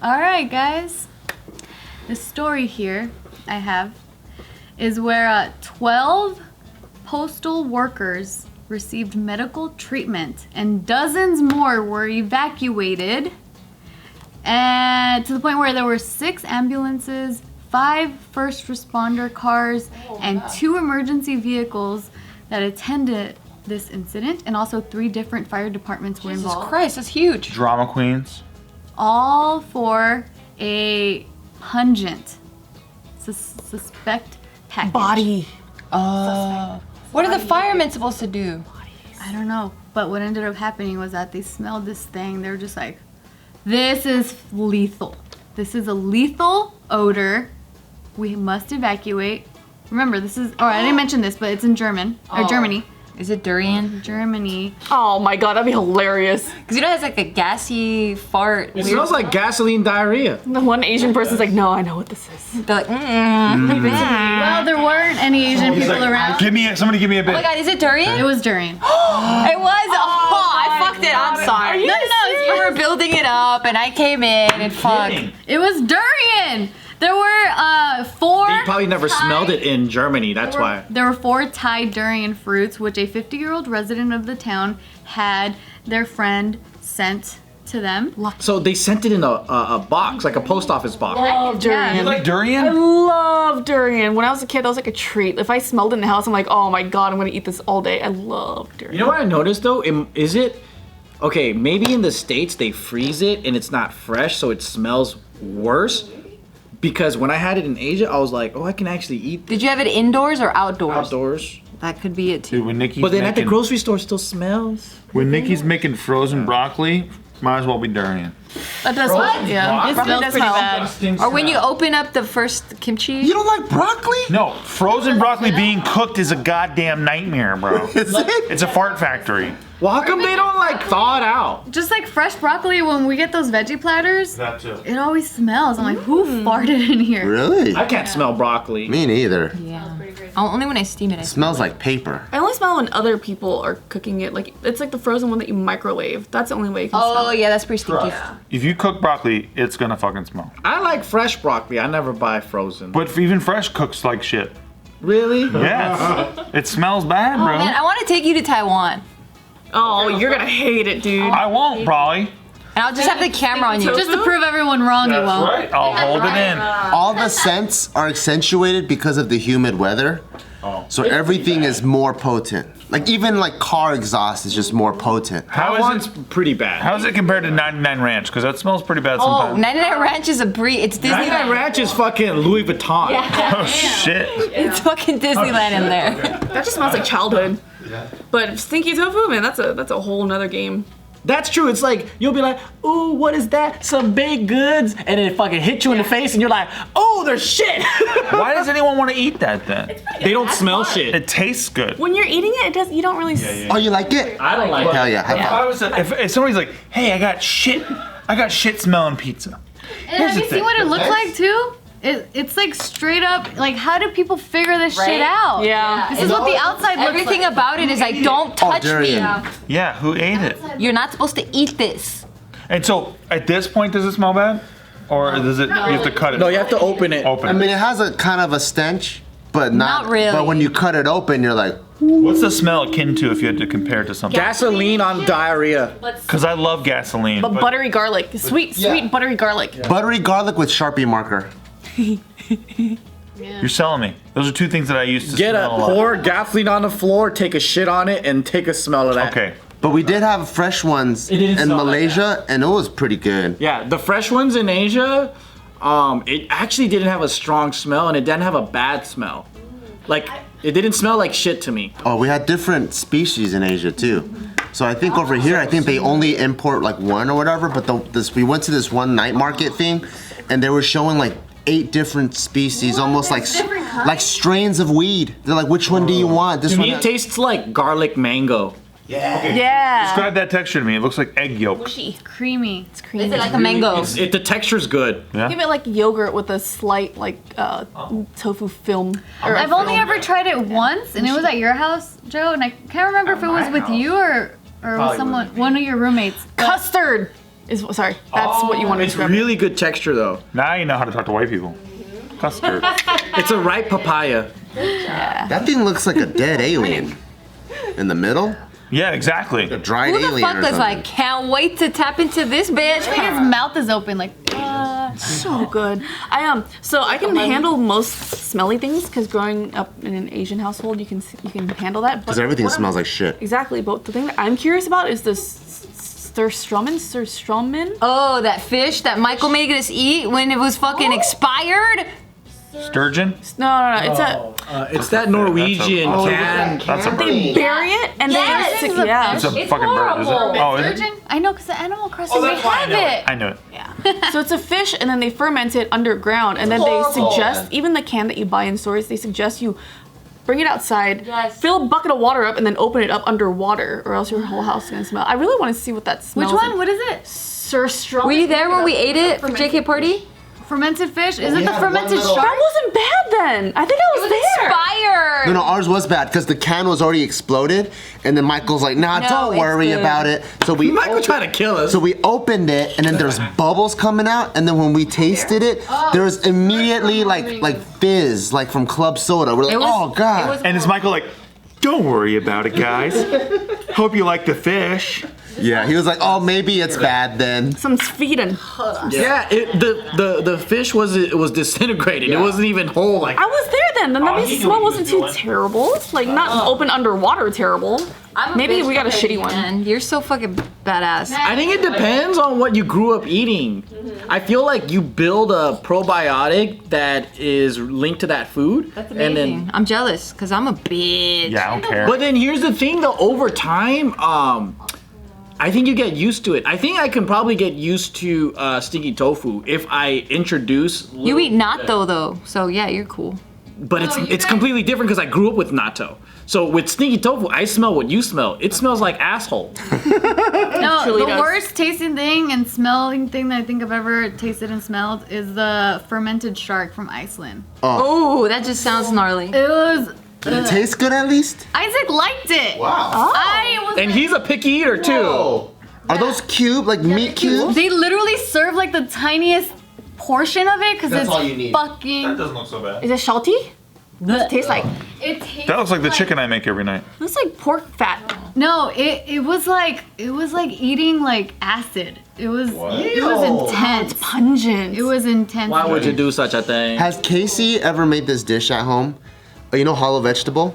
All right, guys. The story here I have is where 12 postal workers received medical treatment and dozens more were evacuated, and to the point where there were 6 ambulances, 5 first responder cars, and 2 emergency vehicles that attended this incident, and also 3 different fire departments were involved. Jesus Christ, that's huge. Drama queens. All for a pungent suspect package. Body. What are the firemen supposed to do? I don't know, but what ended up happening was that they smelled this thing. They were just like, this is lethal. This is a lethal odor. We must evacuate. Remember, this is, I didn't mention this, but it's in Germany. Is it durian? Germany. Oh my god, that'd be hilarious. Because you know, it's like a gassy fart. It smells like gasoline diarrhea. The one Asian person's like, no, I know what this is. They're like, Well, there weren't any Asian people around. Somebody give me a Oh my bit. god, is it durian? It was durian. It was? Oh, I fucked it. I'm sorry. No, You were building it up and I came in and fucked. it was durian. There were 4. They probably never smelled it in Germany, that's why. There were 4 Thai durian fruits, which a 50-year-old resident of the town had their friend sent to them. So they sent it in a box, like a post office box. Love durian. You like I durian? love durian. When I was a kid, that was like a treat. If I smelled it in the house, I'm like, oh my god, I'm gonna eat this all day. I love durian. You know what I noticed though? Is it, okay, maybe in the States they freeze it and it's not fresh, so it smells worse. Because when I had it in Asia, I was like, oh, I can actually eat Did you have it indoors or outdoors? outdoors. That could be it too. Dude, when Nikki's But then at the making, grocery store, it still smells. when Nikki's making frozen broccoli, might as well be durian. That does smell. Yeah, It smells pretty bad. Or when you open up the first kimchi. You don't like broccoli? No, frozen broccoli being cooked is a goddamn nightmare, bro. Is it? It's a fart factory. Well, how come they don't like thaw it out? Just like fresh broccoli, when we get those veggie platters, That too. it always smells. I'm like, who farted in here? Really? I can't smell broccoli. Me neither. Yeah. Only when I steam it. Smells like paper. I only smell when other people are cooking it. Like it's like the frozen one that you microwave. That's the only way you can smell Oh it. yeah, that's pretty stinky. If you cook broccoli, it's gonna fucking smell. I like fresh broccoli. I never buy frozen. But even fresh cooks like shit. Really? Yes. It smells bad, bro. Man, I want to take you to Taiwan, Oh, you're gonna hate it, dude. I won't, probably. and I'll just have the camera on you. Just to prove everyone wrong, you won't. Right. I'll hold it in. All the scents are accentuated because of the humid weather. So everything is more potent. Like even like car exhaust is just more potent. How Taiwan's is it? pretty bad. How is it compared to 99 Ranch? Because that smells pretty bad Oh, sometimes. 99 Ranch is a breed. It's Disneyland. 99 Ranch is fucking Louis Vuitton. Oh shit. It's fucking Disneyland in there. That just smells like childhood. But stinky tofu, man, that's a whole nother game. That's true. It's like, you'll be like, ooh, what is that? Some baked goods. And then it fucking hits you in the face and you're like, oh, there's shit. Why does anyone want to eat that then? They don't smell shit. It tastes good. When you're eating it, you don't really. Oh, you like it? I don't like it. Hell yeah. High If, five. I was if somebody's like, hey, I got shit smelling pizza. And have you the seen what it thing. looks like too? It's like straight up, like how do people figure this shit Right? out? Yeah. This is what the outside looks Everything like. about it is like, don't touch me. durian. Yeah, who ate it? You're not supposed to eat this. And so, at this point, does it smell bad? Or does it, you have to cut it? No, you have to open it. Open I it. mean, it has a kind of a stench, but not, Not really. But when you cut it open, you're like, What's the smell akin to if you had to compare it to something? Gasoline on diarrhea. Because I love gasoline. But buttery garlic, sweet buttery garlic. buttery garlic with Sharpie marker. You're selling me. Those are two things that I used to Get a smell lot. pour gasoline on the floor, take a shit on it, and take a smell of that. Okay. But we did have fresh ones didn't in smell like Malaysia, and it was pretty good. Yeah, the fresh ones in Asia, it actually didn't have a strong smell and it didn't have a bad smell. Like, it didn't smell like shit to me. Oh, we had different species in Asia too. So I think over here, I think they only import like one or whatever. But we went to this one night market thing, and they were showing like 8 different species, almost like strains of weed. They're like, which one do you want? This To one. me, it tastes like garlic mango. Yeah. Describe that texture to me. It looks like egg yolks. Creamy. It's creamy. Is it like a mango? The texture's good. Yeah? Give it like yogurt with a slight like tofu film. Or I've only ever tried it once, and it was at your house, Joe. And I can't remember if it was with you or with someone, one of your roommates. But custard. Sorry, that's what you want to It's describe. really good texture though. Now you know how to talk to white people. Custard. It's a ripe papaya. That thing looks like a dead alien. In the middle? Yeah, exactly. A dried Who the alien fuck or was something. like, can't wait to tap into this bitch? I think his mouth is open, like. So good. So I can handle most smelly things because growing up in an Asian household, you can handle that. Because everything smells like shit. Exactly, but the thing that I'm curious about is this Sturströmming. Oh, that fish that Michael made us eat when it was fucking expired? Sturgeon? No, it's It's that Norwegian can. That's a bird. they bury it and Yes! then yeah. It's a fucking bird, is it? Oh, is it? Sturgeon? I know, because the Animal Crossing, they have it. I knew it. So it's a fish, and then they ferment it underground, and then they suggest, even the can that you buy in stores, they suggest you bring it outside, fill a bucket of water up, and then open it up underwater, or else your whole house is gonna smell. I really want to see what that smells. Which one? What is it? Sturströmming. Were you there when we ate it for JK Party? Fermented fish? Is it the fermented That shark? wasn't bad then. I think I was there. Expired! No, ours was bad because the can was already exploded, and then Michael's like, "Nah, No, don't it's worry good. about it." So we Michael trying to kill us. So we opened it, and then there's bubbles coming out, and then when we tasted it, there was immediately like fizz, like from club soda. We're like, "Oh god!" And is Michael like, don't worry about it, guys. Hope you like the fish. Yeah, he was like, "Oh, maybe it's bad then." Some Sweden. Yeah, the fish was disintegrated. It wasn't even whole. Like I was there then. Then that means the smell wasn't too terrible. Like not open underwater terrible. Maybe we got a shitty one. Man, you're so fucking badass. I think it depends on what you grew up eating. I feel like you build a probiotic that is linked to that food. That's amazing. I'm jealous because I'm a bitch. Yeah, I don't care. But then here's the thing though, over time, I think you get used to it. I think I can probably get used to stinky tofu if I introduce. You eat natto though, so yeah, you're cool. But it's completely different because I grew up with natto. So with stinky tofu, I smell what you smell. It smells like asshole. No, truly the does. worst tasting thing and smelling thing that I think I've ever tasted and smelled is the fermented shark from Iceland. Oh, that just sounds gnarly. It was. Did it taste good at least? Isaac liked it. Wow. I was. And he's a picky eater too. Are those cube, like meat cubes? They literally serve like the tiniest portion of it because it's all you need. fucking. doesn't look so bad. Is it salty? What's it taste like? It tastes. That looks like the chicken I make every night. Looks like pork fat. No, it was like eating like acid. It was intense. Pungent. It was intense. Why would you do such a thing? Has Casey ever made this dish at home? You know hollow vegetable?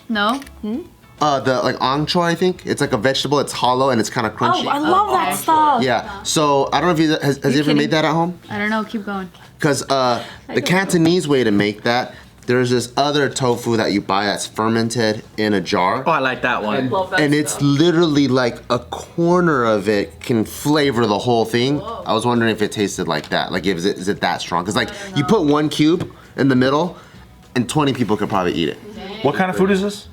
No. The like ancho, I think. It's like a vegetable. It's hollow and it's kind of crunchy. Oh, I love that stuff. Yeah. So I don't know if you has you ever kidding? made that at home? I don't know. Keep going. Because the Cantonese way to make that, there's this other tofu that you buy that's fermented in a jar. Oh, I like that one. And it's literally like a corner of it can flavor the whole thing. I was wondering if it tasted like that. Like, is it that strong? Because like you put one cube in the middle, and 20 people could probably eat it. What kind of food is this?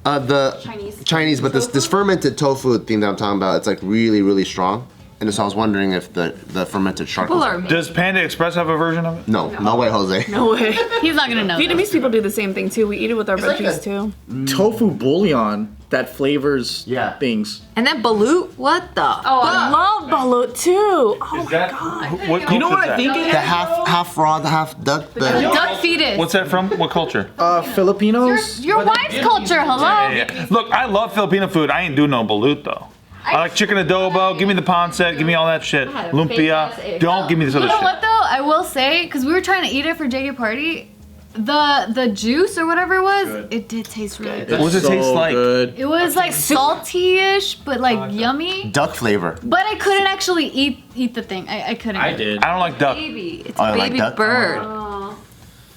The Chinese, but this fermented tofu thing that I'm talking about, it's like really, really strong. And so I was wondering if the fermented shark was like, Does Panda Express have a version of it? no way, Jose. No way. He's not gonna know. that. Vietnamese people do the same thing too. We eat it with our veggies too. Tofu bouillon that flavors Yeah. things. And that balut, what the? Oh, I love balut too. Oh my god. What You know culture what is I think that? it is? The half raw, the half duck. Duck fetus. What's that from? What culture? Filipinos. Your wife's culture. Hello. Yeah. Look, I love Filipino food. I ain't do no balut though. I like chicken adobo. Give me the pancit. Give me all that shit. Lumpia. Don't give me this other You know shit. what though? I will say, because we were trying to eat it for JK Party, the juice or whatever it was, it did taste really good. What does it taste like? Good. It was like salty-ish, but like yummy. Duck flavor. But I couldn't actually eat the thing. I couldn't. I did. I don't like duck. Baby, it's Oh, a I like baby that. bird.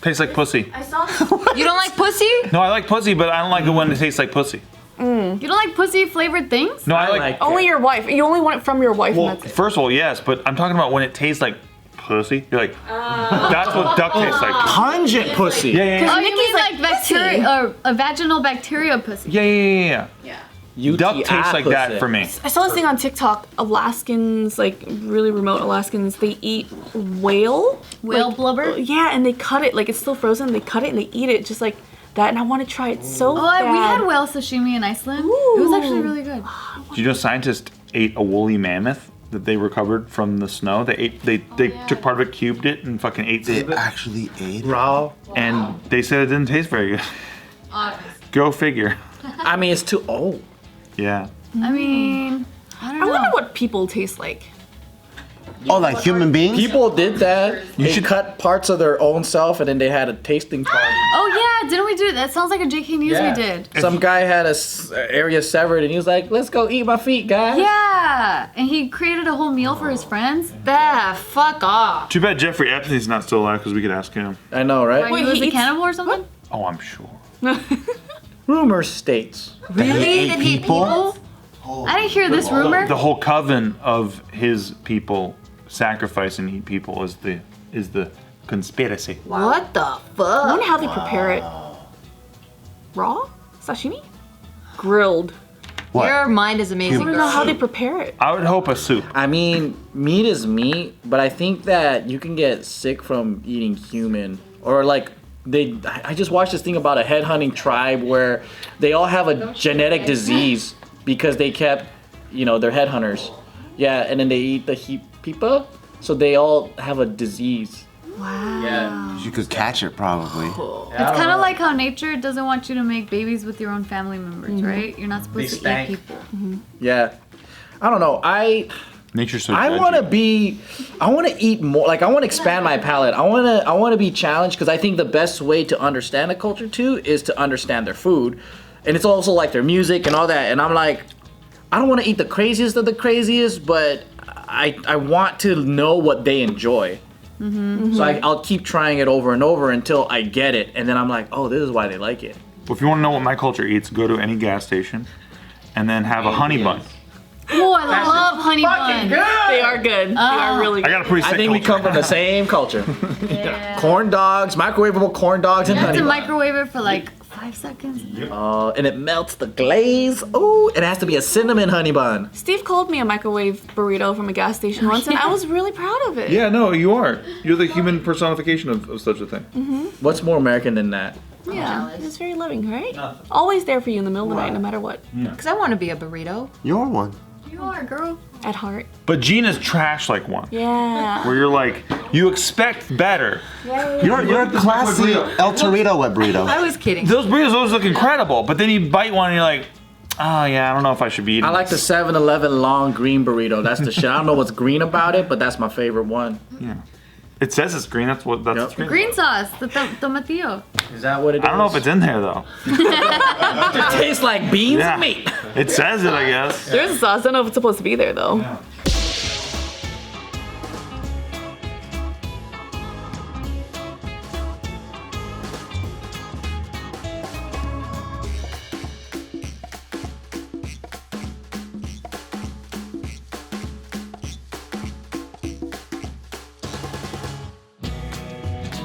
Tastes like pussy. You don't like pussy? No, I like pussy, but I don't like it when it tastes like pussy. You don't like pussy flavored things? No, I like. Only your wife. You only want it from your wife. Well, and that's it. first of all, yes, but I'm talking about when it tastes like pussy. You're like, that's what duck tastes like. Pungent pussy. Yeah. Oh, you Nikki's mean like like bacteria or a vaginal bacteria pussy? Yeah. Duck UTI tastes like that pussy. for me. I saw this thing on TikTok. Alaskans, like really remote Alaskans, they eat whale. Whale blubber? Yeah, and they cut it like it's still frozen. They cut it and they eat it just like that. And I want to try it so bad. We had whale sashimi in Iceland. It was actually really good. Did you know scientists ate a woolly mammoth that they recovered from the snow. They took part of it, cubed it, and fucking ate some They of it. actually ate it. Raw. And they said it didn't taste very good. Go figure. I mean, it's too old. Yeah. I mean, I don't I know. wonder what people taste like. Oh, like human beings? People did that. You They should- cut parts of their own self, and then they had a tasting party. Oh yeah, didn't we do that? Sounds like a JK News we did. Some guy had a area severed, and he was like, "Let's go eat my feet, guys." Yeah, and he created a whole meal for his friends. Fuck off. Too bad Jeffrey Epstein's not still alive because we could ask him. I know, right? Wait, he was he a eats- cannibal or something? Oh, I'm sure. Rumor states. Really? ate That he ate people? I didn't hear this rumor. The whole coven of his people sacrifice and eat people is the conspiracy. What the I fuck? wonder how they prepare it. Raw? Sashimi? Grilled. What? Your mind is amazing. I don't know how they prepare it. I would hope a soup. I mean, meat is meat, but I think that you can get sick from eating human. Or like I just watched this thing about a headhunting tribe where they all have a genetic disease because they kept, they're headhunters. Yeah, and then they eat the pipa, so they all have a disease. Wow. Yeah. You could catch it probably. It's kind of like how nature doesn't want you to make babies with your own family members, right? You're not supposed to stank. eat people. Yeah. I don't know. Nature's so I judgy. want to eat more. Like I want to expand my palate. I want to be challenged because I think the best way to understand a culture too is to understand their food, and it's also like their music and all that. And I'm like, I don't want to eat the craziest of the craziest, but I want to know what they enjoy. So I'll keep trying it over and over until I get it, and then I'm like, oh, this is why they like it. Well, if you want to know what my culture eats, go to any gas station and then have a honey bun. Oh, I love honey bun. They are good. They are really I good. got a pretty sick I think we culture. come from the same culture. Yeah. Corn dogs, microwavable corn dogs, and You have honey to bun. microwave it for like 5 seconds. And it melts the glaze. Oh, it has to be a cinnamon honey bun. Steve called me a microwave burrito from a gas station once, and I was really proud of it. Yeah, no, you are. You're the human personification of such a thing. What's more American than that? Yeah, it was very loving, right? Always there for you in the middle of the night, no matter what. Because I want to be a burrito. You're one. You are, girl. At heart. But Gina's trash like one. Yeah. Where you're like, you expect better. You're a classy El Torito wet burrito. I was kidding. Those burritos always look incredible, but then you bite one and you're like, oh yeah, I don't know if I should be eating I like the this. 7-Eleven long green burrito. That's the shit. I don't know what's green about it, but that's my favorite one. Yeah. It says it's green. That's Yep. green. Green sauce, the tomatillo. Is that what it is? I don't know if it's in there though. It tastes like beans Yeah. and meat. It says it, I guess. There's a sauce. I don't know if it's supposed to be there, though.